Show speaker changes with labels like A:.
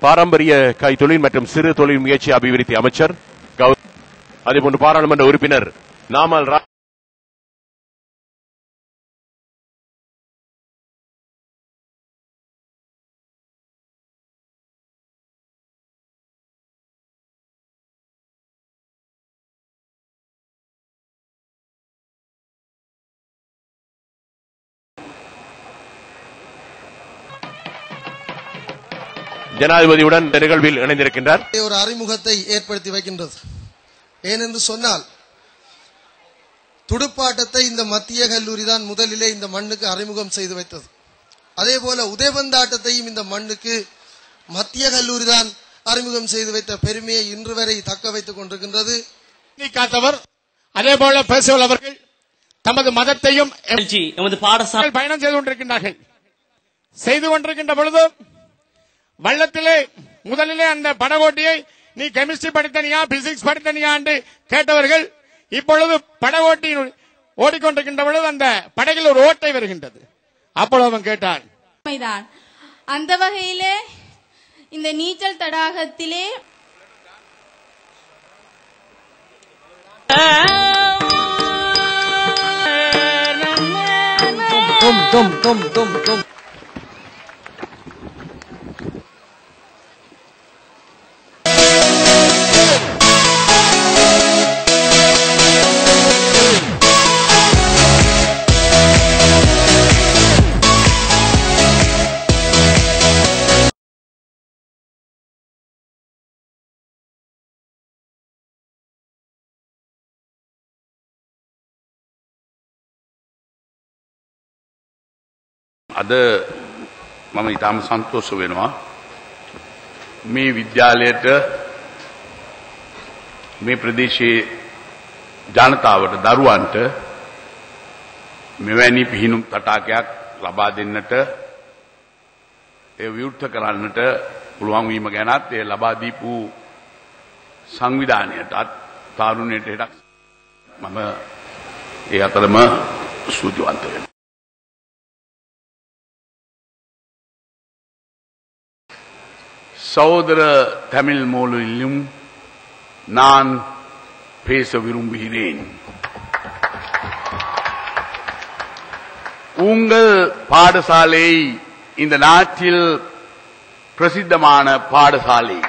A: பாரம்பரிய கைத்தொழில் மற்றும் சிறு தொழில் முயற்சி அபிவிருத்தி அமைச்சர், அதேபோன்று பாராளுமன்ற உறுப்பினர் நாமல் ஜனாதிபதியுடன் இந்த நிகழ்வில் இணைந்திருக்கின்றார்.
B: ஒரு அறிமுகத்தை ஏற்படுத்தி வைக்கின்றது. ஏனென்று சொன்னால், துடுப்பாட்டத்தை இந்த மத்திய கல்லூரி தான் முதலிலே இந்த மண்ணுக்கு அறிமுகம் செய்து வைத்தது. அதே போல உதைபந்தாட்டத்தையும் இந்த மண்ணுக்கு மத்திய கல்லூரி தான் அறிமுகம் செய்து வைத்த பெருமையை இன்று வரை தக்க வைத்துக் கொண்டிருக்கின்றது.
C: காத்தவர் அதே போல பேசுவல் அவர்கள் தமது மதத்தையும்
D: எமது பாடசாலை
C: பயணம் செய்து கொண்டிருக்கின்ற பொழுது வள்ளத்திலே முதலிலே அந்த படகோட்டியை நீ கெமிஸ்ட்ரி படித்தனியா பிசிக்ஸ் படித்தனியா என்று கேட்டவர்கள் இப்பொழுது படகோட்டி ஓடிக்கொண்டிருக்கின்ற பொழுது அந்த படகில் ஒரு ஓட்டை வருகின்றது. அப்பொழுது அவன் கேட்டான்.
E: அந்த வகையிலே இந்த நீச்சல் தடாகத்திலே
F: අද මම ඉතාම සන්තෝෂ වෙනවා මේ විද්‍යාලයට මේ ප්‍රදේශයේ ජනතාවට දරුවන්ට මෙවැනි පිහිනුම් තටාකයක් ලබා දෙන්නට ඒ විවෘත කරන්නට පුළුවන් වීම ගැනත් ඒ ලබා දීපු සංවිධානයටත් තාරුණ්‍යයට මම ඒ අතරම ස්තුතිවන්ත වෙනවා. சகோதர தமிழ் மொழியிலும் நான் பேச விரும்புகிறேன். உங்கள் பாடசாலை இந்த நாட்டில் பிரசித்தமான பாடசாலை.